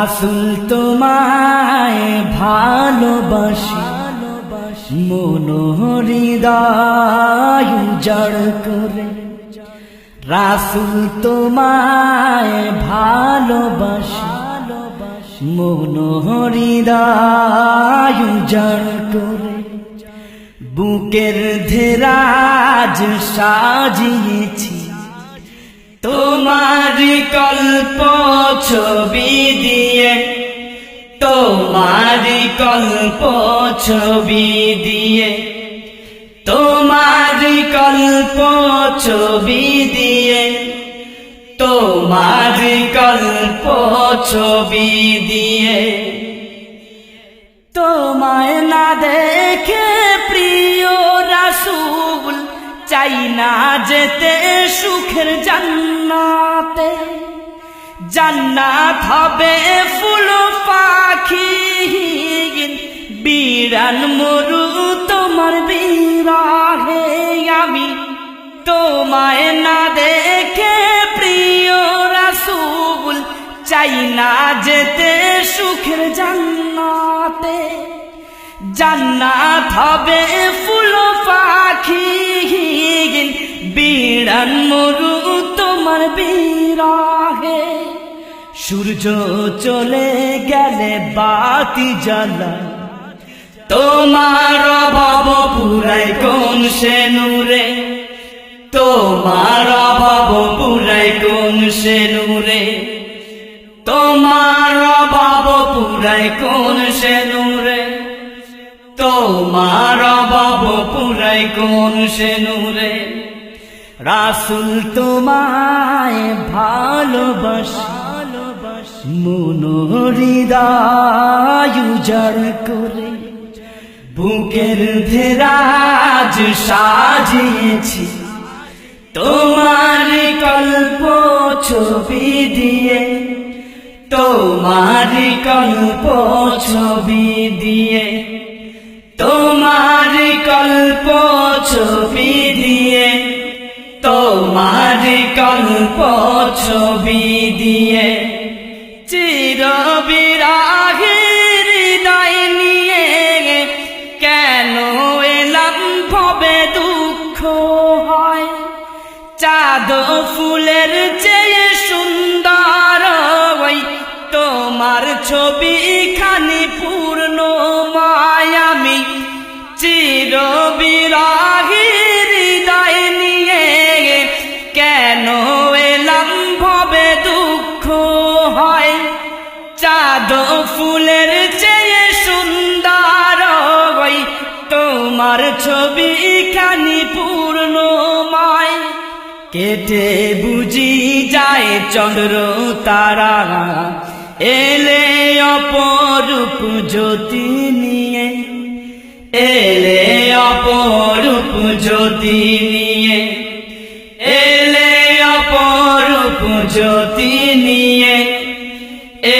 রাসূল তোমায় ভালোবাসি মন হৃদয় উজাড় করে। রাসূল তোমায় ভালোবাসি মন হৃদয় উজাড় করে। বুকের ধেরাজ সাজিয়েছি তোমার কল্প ছবি দিয়ে, তোমার কল্প ছবি দিয়ে, তোমার কল্প ছবি দিয়ে, তোমার কল্প ছবি দিয়ে। তোমায় না দেখে প্রিয় রাসূল চাই না যেতে সুখের জান্নাতে। জান্নাত হবে ফুল পাখি বিরান মরু তোমার বিরহে। আমি তোমায় না দেখে প্রিয় রাসূল চাই না যেতে সুখের জান্নাতে। জান্নাত হবে ফুল পাখি বিরান মরু তোমার বিরহে। সূর্য চলে গেলে বাতি জ্বালা তোমার অভাব পুরাই কোন সে নূরে। তোমার অভাব পুরাই কোন সে নূরে। তোমার অভাব পুরাই কোন সে নূরে। তোমার অভাব পুরাই কোন সে নূরে। রাসূল তোমায় ভালোবাসি মন হৃদয় উজাড় করে। বুকের ধেরাজ সাজিয়েছি তোমার কল্প ছবি দিয়ে, তোমার কল্প ছবি দিয়ে, তোমার কল্প ছবি দিয়ে, তোমার কল্প ছবি দিয়ে। চিরবিরহের হৃদয় নিয়ে কেন এলাম ভবে দুঃখ হয়। চাঁদ ফুলের চেয়ে সুন্দর ওই তোমার ছবি খানি পূর্ণময়। আমি চিরবিরহের হৃদয় নিয়ে কেন এলাম ভবে দুঃখ হয়। চাঁদ ফুলের চেয়ে সুন্দর ওই তোমার ছবি খানি পূর্ণময়। কেটে বুঝি যায় চন্দ্র তারা এলে অপরূপ জ্যোতি নিয়ে, এলে অপরূপ জ্যোতি নিয়ে, এলে অপরূপ জ্যোতি নিয়ে,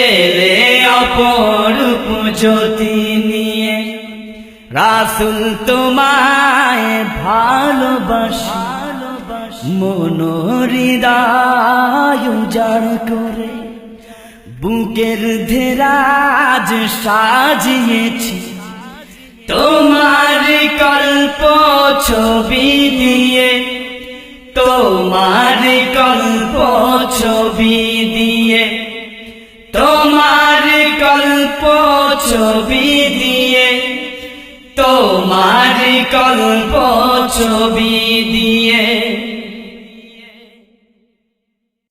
এলে অপরূপ জ্যোতি নিয়ে। রাসূল তোমায় ভালোবাসি মন হৃদয় উজাড় করে। বুকের ধেরাজ সাজিয়েছি তোমার কল্প ছবি দিয়ে, তোমার কল্প ছবি দিয়ে, তোমার কল্প ছবি দিয়ে, তোমার কল্প ছবি দিয়ে।